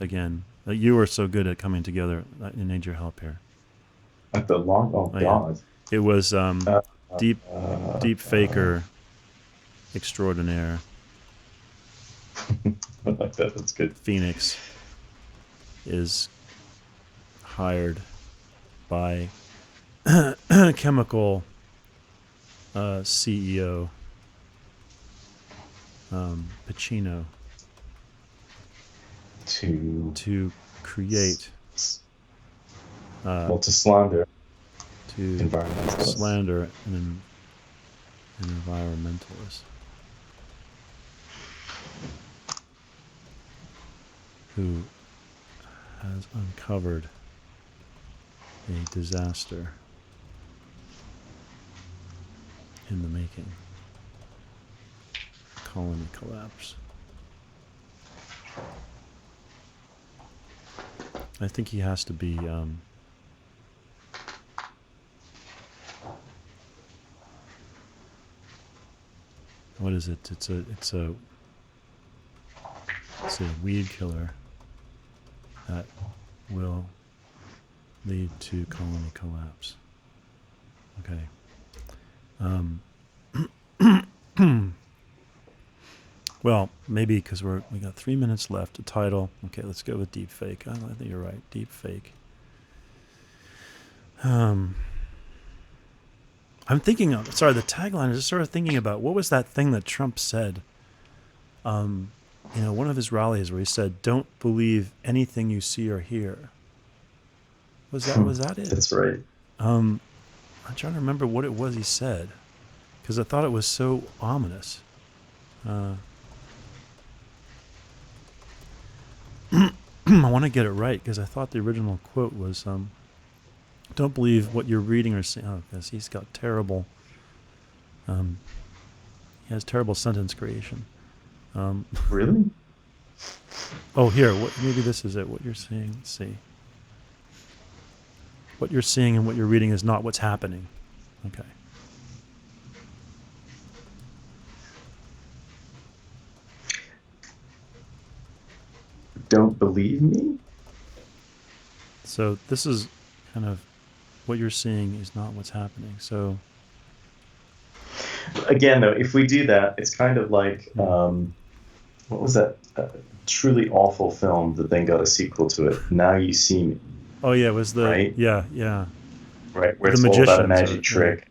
S1: again? You were so good at coming together. I need your help here.
S2: At the log? Oh, God.
S1: Yeah. It was deep faker extraordinaire.
S2: I like that. That's good.
S1: Phoenix is hired by chemical CEO Pacino to create
S2: to slander
S1: an environmentalist who has uncovered a disaster in the making. Colony collapse. I think he has to be what is it? It's a weed killer that will lead to colony collapse. Okay. Well, maybe because we got 3 minutes left. A title. Okay, let's go with deep fake. I think you're right. Deep fake. I'm thinking of. Sorry, the tagline is just sort of thinking about what was that thing that Trump said. One of his rallies where he said, "Don't believe anything you see or hear." Was that it?
S2: That's right.
S1: I'm trying to remember what it was he said, because I thought it was so ominous. I want to get it right, because I thought the original quote was, "Don't believe what you're reading or seeing." Oh, because he's got terrible. He has terrible sentence creation.
S2: Really?
S1: Oh, here. Maybe this is it. What you're seeing. Let's see. What you're seeing and what you're reading is not what's happening. Okay.
S2: Don't believe me?
S1: So this is kind of what you're seeing is not what's happening. So
S2: again, though, if we do that, it's kind of like what was that truly awful film that then got a sequel to it? Now You See Me.
S1: Oh yeah, it was the
S2: right?
S1: Yeah.
S2: right? Where
S1: the
S2: it's all about a
S1: magicians.
S2: magic trick,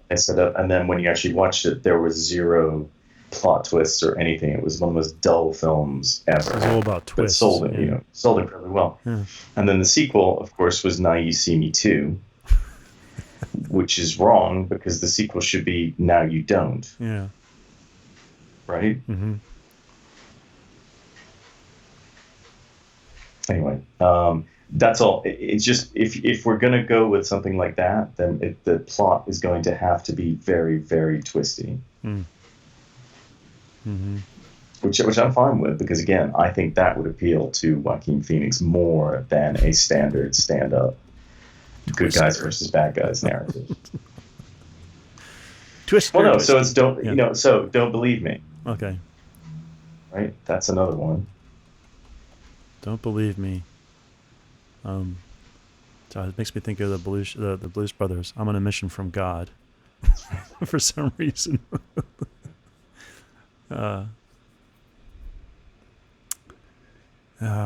S2: and then when you actually watched it, there was zero plot twists or anything. It was one of the most dull films ever.
S1: It was all about
S2: But
S1: twists.
S2: sold it, sold incredibly well.
S1: Yeah.
S2: And then the sequel, of course, was Now You See Me Too, which is wrong because the sequel should be Now You Don't.
S1: Yeah.
S2: Right?
S1: Mm-hmm.
S2: Anyway, that's all. It's just if we're going to go with something like that, then the plot is going to have to be very, very twisty.
S1: Mm-hmm.
S2: Which I'm fine with, because again, I think that would appeal to Joaquin Phoenix more than a standard stand-up good guys versus bad guys narrative.
S1: Twister.
S2: Well, no, so it's so Don't Believe Me.
S1: Okay.
S2: Right, that's another one.
S1: Don't Believe Me. So it makes me think of the Blues Brothers. I'm on a mission from God, for some reason. All right,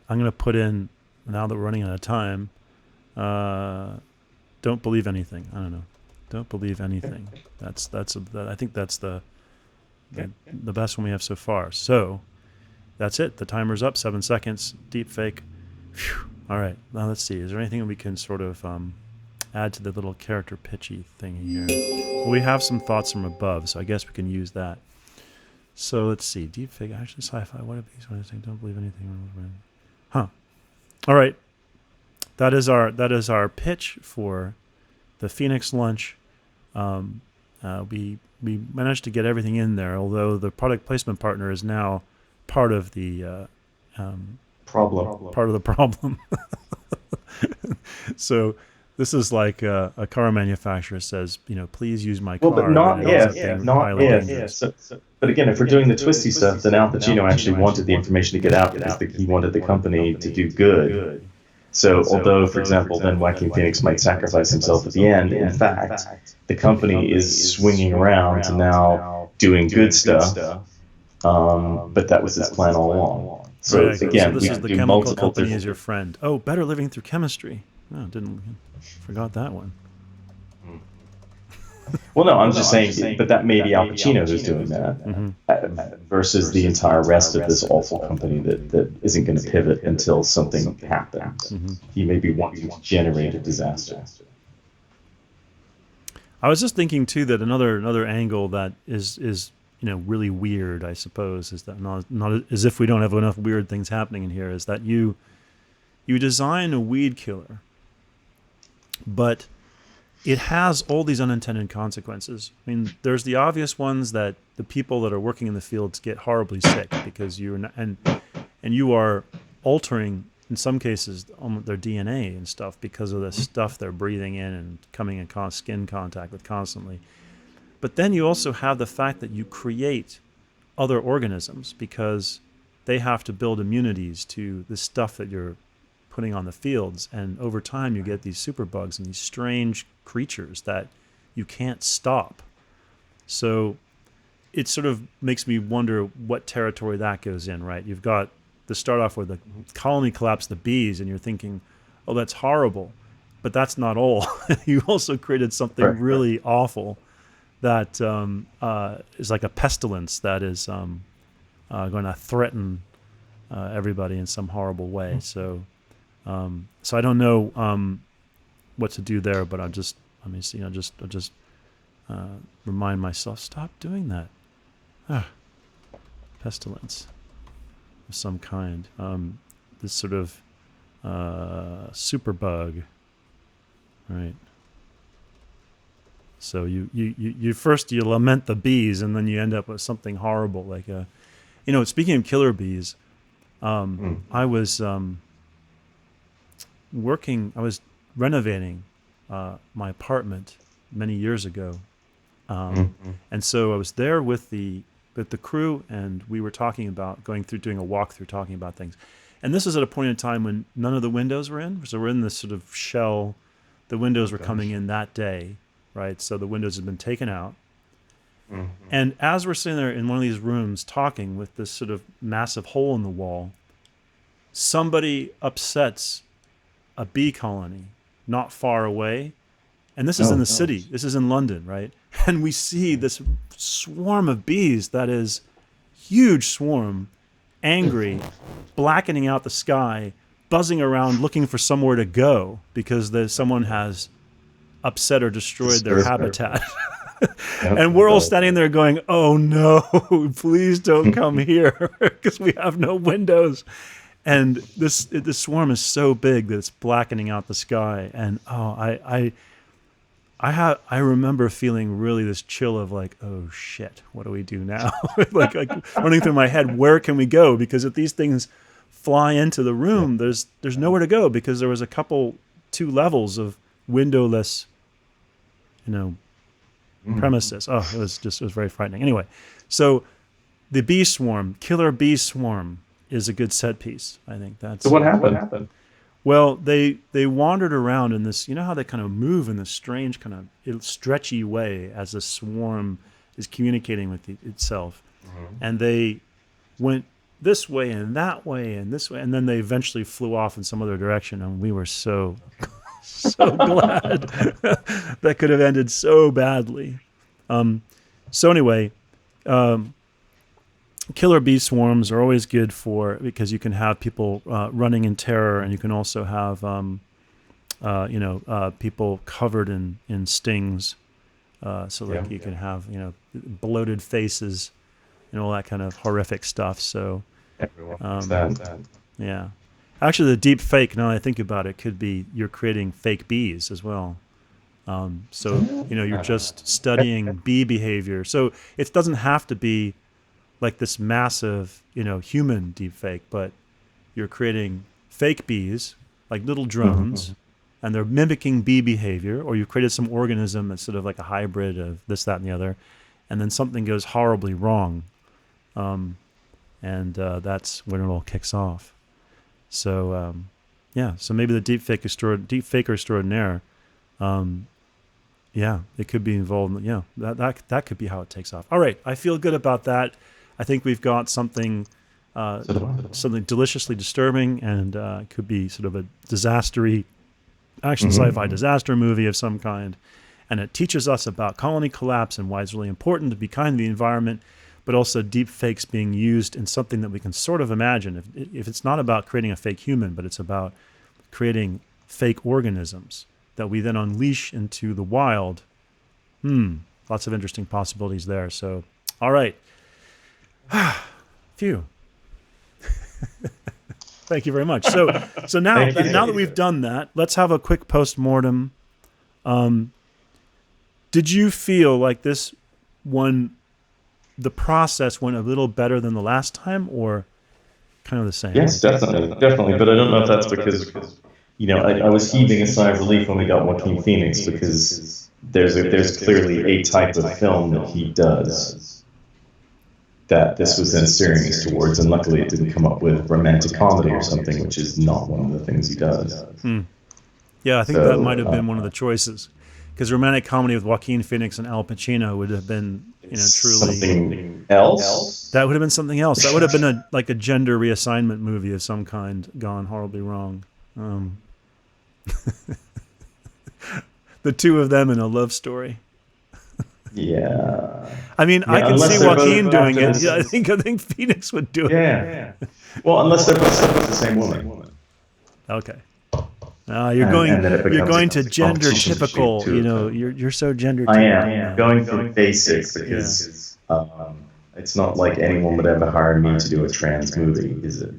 S1: I'm going to put in, now that we're running out of time, Don't Believe Anything. I don't know. Don't Believe Anything. I think that's the best one we have so far. So that's it. The timer's up. 7 seconds. Deep fake. Whew. All right. Now let's see. Is there anything that we can sort of add to the little character pitchy thing here? Well, we have some thoughts from above, so I guess we can use that. So let's see. Deepfake, actually sci-fi. What are these? When I say don't believe anything. Huh. All right. That is our pitch for the Phoenix lunch. We managed to get everything in there, although the product placement partner is now part of the
S2: problem.
S1: Part of the problem. So this is like a car manufacturer says, please use my car.
S2: Well, but not if. So, but again, if we're doing the twisty stuff, then Al Pacino actually wanted the information to get out because he wanted the company to do good. So although, for example, then Joaquin Phoenix might sacrifice himself at the end, in fact, the company is swinging around to now doing good stuff. But that was his plan all along. So
S1: right,
S2: again,
S1: so this is the chemical company is your friend. Oh, Better Living Through Chemistry. No, forgot that one.
S2: Well, no, I'm just saying, but that may be Al Pacino who's doing that, versus the entire rest of this awful company that isn't going to pivot until something happens. He may be wanting to generate a disaster.
S1: I was just thinking too that another angle that is really weird, I suppose, is that not as if we don't have enough weird things happening in here, is that you design a weed killer, but it has all these unintended consequences. I mean, there's the obvious ones that the people that are working in the fields get horribly sick because and you are altering, in some cases, their DNA and stuff because of the stuff they're breathing in and coming in skin contact with constantly. But then you also have the fact that you create other organisms because they have to build immunities to the stuff that you're putting on the fields, and over time you get these superbugs and these strange creatures that you can't stop. So it sort of makes me wonder what territory that goes in, right? You've got to start off with the colony collapse, the bees, and you're thinking, oh, that's horrible. But that's not all. You also created something really awful that is like a pestilence that is going to threaten everybody in some horrible way. So I don't know what to do there, but I'll just remind myself, stop doing that. Pestilence of some kind. This sort of superbug, right? So you first lament the bees, and then you end up with something horrible like speaking of killer bees, I was renovating my apartment many years ago, and so I was there with the crew, and we were doing a walkthrough, talking about things. And this was at a point in time when none of the windows were in, so we're in this sort of shell. The windows were coming in that day, right? So the windows had been taken out. And as we're sitting there in one of these rooms talking with this sort of massive hole in the wall, somebody upsets a bee colony not far away. And this is in the city. This is in London, right? And we see this swarm of bees that is huge swarm, angry, blackening out the sky, buzzing around looking for somewhere to go because someone has upset or destroyed their habitat. And we're all standing there going, oh no, please don't come here because we have no windows. And this swarm is so big that it's blackening out the sky. And I remember feeling really this chill of like, oh shit, what do we do now? like running through my head, where can we go? Because if these things fly into the room, there's nowhere to go because there was 2 levels of windowless, premises. Oh, it was very frightening. Anyway, so the bee swarm, killer bee swarm, is a good set piece. I think that's.
S2: So what happened?
S1: Well, they wandered around in this. You know how they kind of move in this strange kind of stretchy way as the swarm is communicating with itself, and they went this way and that way and this way, and then they eventually flew off in some other direction, and we were so glad. That could have ended so badly. So anyway, killer bee swarms are always good because you can have people running in terror, and you can also have people covered in stings. You can have bloated faces and all that kind of horrific stuff. So
S2: everyone wants that.
S1: Yeah. Actually, the deep fake, now that I think about it, could be you're creating fake bees as well. You're just studying bee behavior. So it doesn't have to be like this massive, human deep fake, but you're creating fake bees, like little drones, and they're mimicking bee behavior, or you've created some organism that's sort of like a hybrid of this, that, and the other, and then something goes horribly wrong. That's when it all kicks off. So, so maybe the deep faker extraordinaire, it could be involved. That could be how it takes off. All right, I feel good about that. I think we've got something deliciously disturbing, and it could be sort of a disastery, action sci-fi disaster movie of some kind. And it teaches us about colony collapse and why it's really important to be kind to the environment, but also deep fakes being used in something that we can sort of imagine. If it's not about creating a fake human, but it's about creating fake organisms that we then unleash into the wild. Lots of interesting possibilities there. So, all right. Phew. Thank you very much. So now that we've done that, let's have a quick post-mortem. Did you feel like this one, the process went a little better than the last time, or kind of the same?
S2: Yes, definitely. But I don't know if that's because, I was heaving a sigh of relief when we got Joaquin Phoenix, because there's clearly a type of film that he does that this was then steering us towards, and luckily it didn't come up with romantic comedy or something, which is not one of the things he does.
S1: Yeah, I think that might have been one of the choices, because romantic comedy with Joaquin Phoenix and Al Pacino would have been, truly
S2: something else.
S1: That would have been something else. That would have been a gender reassignment movie of some kind gone horribly wrong. The two of them in a love story.
S2: Yeah.
S1: I mean, I can see Joaquin doing it. Yeah, I think Phoenix would do it.
S2: Yeah. Well, unless they're both the same woman.
S1: Okay. You're going to gender typical. You're so gender typical.
S2: I am going for basic because it's not like anyone would ever hire me to do a trans movie, is it?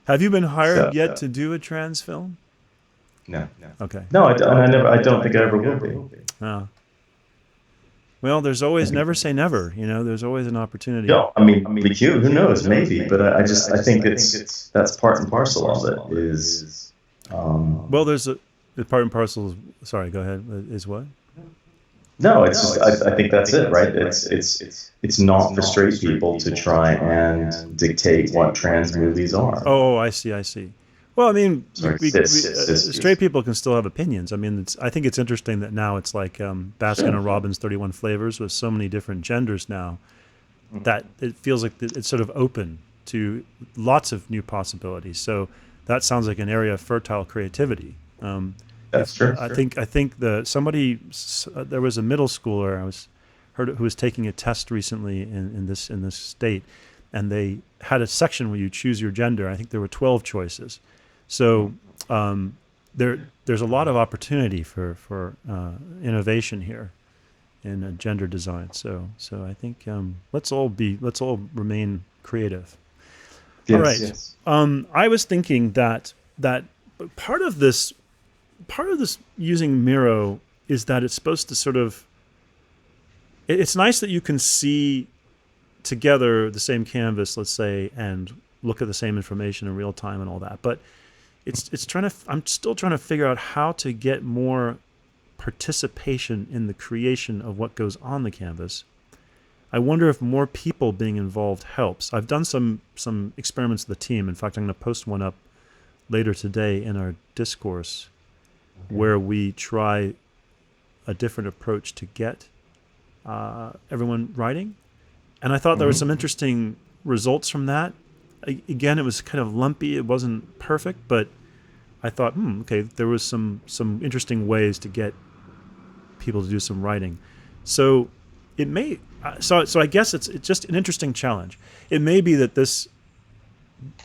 S1: Have you been hired yet to do a trans film?
S2: No.
S1: Okay.
S2: No, I don't think I ever will be.
S1: Oh. Well, there's always never say never. There's always an opportunity.
S2: No, I mean, who knows? Maybe, but I think that's part and parcel of it. Is
S1: well, there's the part and parcel. Sorry, go ahead. Is what?
S2: No, it's just I think that's it, right? It's not for straight people to try and dictate what trans movies are.
S1: Oh, I see. Well, I mean, straight people can still have opinions. I mean, I think it's interesting that now it's like Baskin and Robbins 31 flavors with so many different genders now that it feels like it's sort of open to lots of new possibilities. So that sounds like an area of fertile creativity.
S2: That's true.
S1: I think there was a middle schooler who was taking a test recently in this state, and they had a section where you choose your gender. I think there were 12 choices. So there's a lot of opportunity for innovation here in gender design. So I think let's all remain creative.
S2: Yes,
S1: all right.
S2: Yes.
S1: I was thinking that part of this using Miro is that it's supposed to sort of. It's nice that you can see together the same canvas, let's say, and look at the same information in real time and all that. But I'm still trying to figure out how to get more participation in the creation of what goes on the canvas. I wonder if more people being involved helps. I've done some experiments with the team. In fact, I'm going to post one up later today in our discourse where we try a different approach to get everyone writing. And I thought there were some interesting results from that. Again, it was kind of lumpy. It wasn't perfect, but I thought, okay, there was some interesting ways to get people to do some writing. So it may, so I guess it's just an interesting challenge. It may be that this,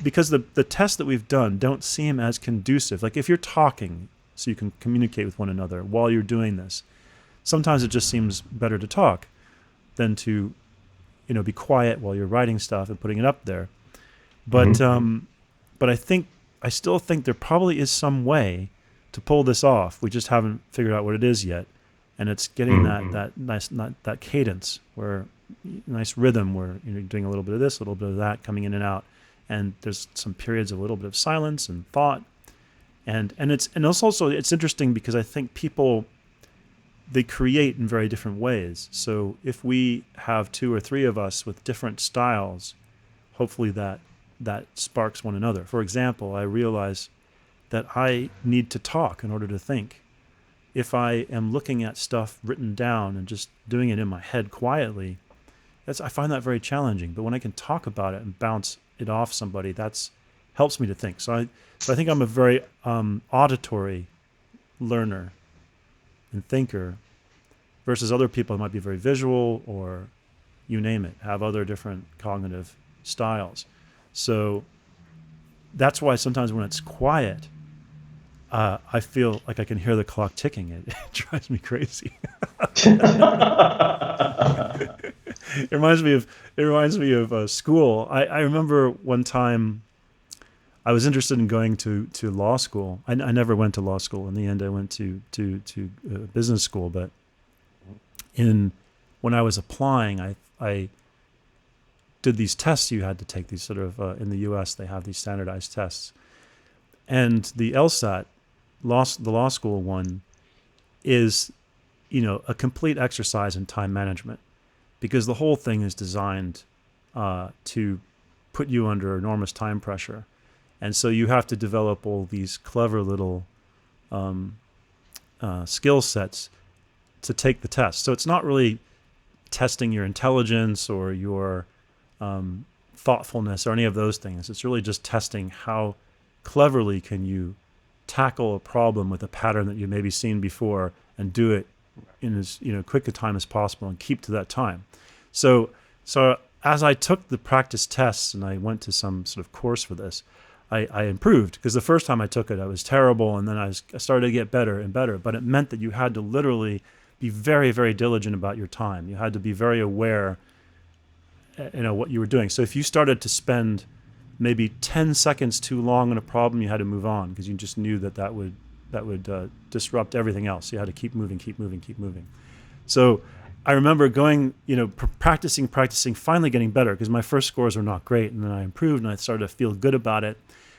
S1: because the tests that we've done don't seem as conducive. Like if you're talking so you can communicate with one another while you're doing this, sometimes it just seems better to talk than to, be quiet while you're writing stuff and putting it up there. But but I still think there probably is some way to pull this off. We just haven't figured out what it is yet, and it's getting that nice that cadence, where nice rhythm, where you're doing a little bit of this, a little bit of that, coming in and out, and there's some periods of a little bit of silence and thought, and it's also interesting because I think people, they create in very different ways. So if we have 2 or 3 of us with different styles, hopefully that sparks one another. For example, I realize that I need to talk in order to think. If I am looking at stuff written down and just doing it in my head quietly, I find that very challenging. But when I can talk about it and bounce it off somebody, that helps me to think. So I think I'm a very auditory learner and thinker, versus other people who might be very visual, or you name it, have other different cognitive styles. So that's why sometimes when it's quiet, I feel like I can hear the clock ticking. It drives me crazy. It reminds me of school. I remember one time I was interested in going to law school. I never went to law school. In the end, I went to business school. But when I was applying, I did these tests you had to take. These sort of in the U.S. they have these standardized tests, and the LSAT, the law school one, is a complete exercise in time management, because the whole thing is designed to put you under enormous time pressure. And so you have to develop all these clever little skill sets to take the test. So it's not really testing your intelligence or your thoughtfulness or any of those things. It's really just testing how cleverly can you tackle a problem with a pattern that you've maybe seen before and do it in as quick a time as possible and keep to that time. So as I took the practice tests and I went to some sort of course for this, I improved, because the first time I took it, I was terrible, and then I started to get better and better. But it meant that you had to literally be very, very diligent about your time. You had to be very aware, what you were doing. So if you started to spend maybe 10 seconds too long on a problem, you had to move on, because you just knew that would disrupt everything else. You had to keep moving. So I remember going, practicing, finally getting better, because my first scores were not great, and then I improved and I started to feel good about it.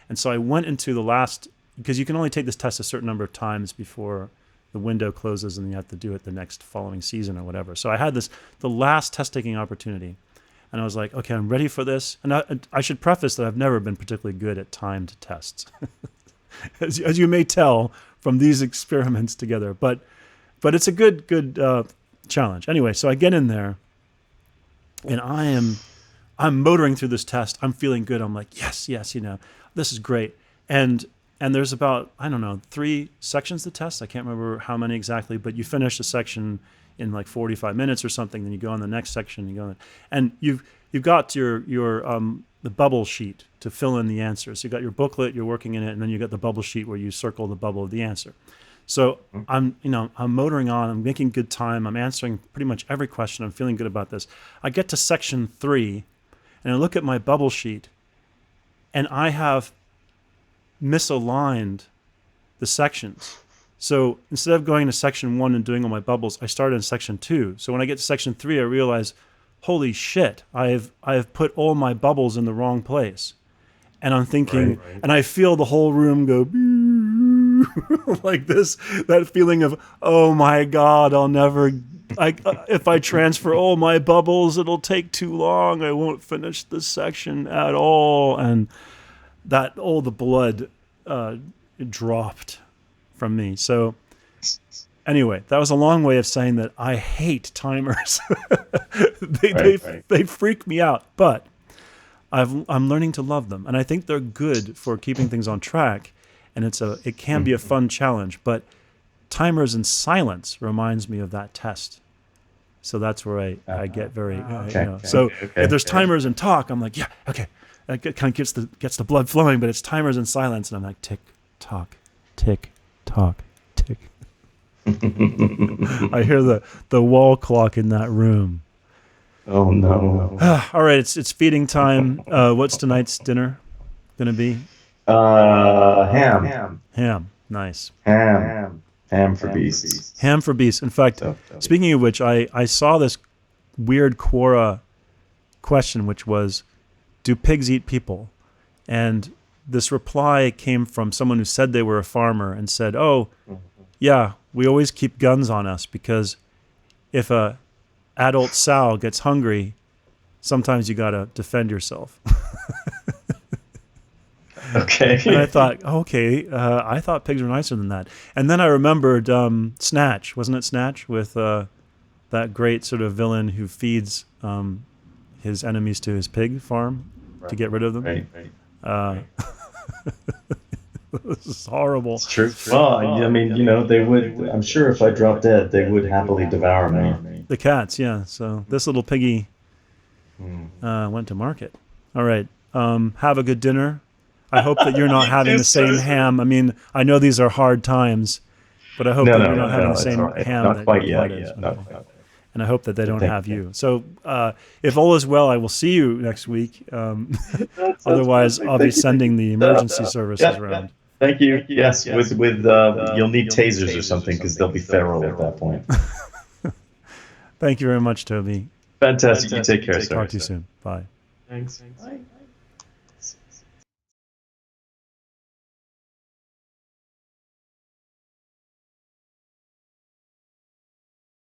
S1: And so I went into the last, because you can only take this test a certain number of times before the window closes, and you have to do it the next following season or whatever. So I had the last test taking opportunity, and I was like, okay, I'm ready for this. And I should preface that I've never been particularly good at timed tests, as you may tell from these experiments together. But it's a good challenge. Anyway, so I get in there, and I'm motoring through this test. I'm feeling good. I'm like, yes, this is great. and there's about, I don't know, 3 sections to test. I can't remember how many exactly, but you finish a section in like 45 minutes or something. Then you go on the next section. You go on, and you've got your the bubble sheet to fill in the answers. You got your booklet, you're working in it, and then you got the bubble sheet where you circle the bubble of the answer. So I'm motoring on. I'm making good time. I'm answering pretty much every question. I'm feeling good about this. I get to section 3, and I look at my bubble sheet, and I have misaligned the sections. So instead of going to section 1 and doing all my bubbles, I started in section 2. So when I get to section 3, I realize, holy shit, I have put all my bubbles in the wrong place. And I'm thinking, and I feel the whole room go like this, that feeling of, oh my God, I'll never, if I transfer all my bubbles, it'll take too long. I won't finish this section at all. And that all the blood dropped from me. So anyway, that was a long way of saying that I hate timers. They freak me out, but I'm learning to love them, and I think they're good for keeping things on track. And it can be a fun challenge. But timers in silence reminds me of that test. So that's where I get very if there's timers in talk, I'm like, yeah, okay. It kind of gets the blood flowing, but it's timers in silence, and I'm like, tick tock, tick tock, tick. I hear the wall clock in that room.
S2: Oh no!
S1: All right, it's feeding time. What's tonight's dinner gonna be?
S2: Ham.
S1: Ham. Nice.
S2: Ham for beasts.
S1: Ham for beasts. In fact, speaking of which, I saw this weird Quora question, which was, do pigs eat people? And this reply came from someone who said they were a farmer and said, oh, yeah, we always keep guns on us because if a adult sow gets hungry, sometimes you got to defend yourself.
S2: Okay.
S1: And I thought, I thought pigs were nicer than that. And then I remembered Snatch. Wasn't it Snatch? With that great sort of villain who feeds his enemies to his pig farm to get rid of them. Right. This is horrible.
S2: It's true. Well, I mean, they would, I'm sure if I dropped dead, they would happily devour me.
S1: The cats, yeah. So this little piggy went to market. All right. Have a good dinner. I hope that you're not having the same ham. I mean, I know these are hard times, but I hope that you're not having the same ham.
S2: Not quite yet.
S1: And I hope that they don't have you. So if all is well, I will see you next week. Otherwise, I'll be sending the emergency services around.
S2: Thank you. Yes, with you'll need tasers or something because they'll be feral at that point.
S1: Thank you very much, Toby.
S2: Fantastic. You take care, sir.
S1: Talk to you soon. Bye.
S2: Thanks. Bye.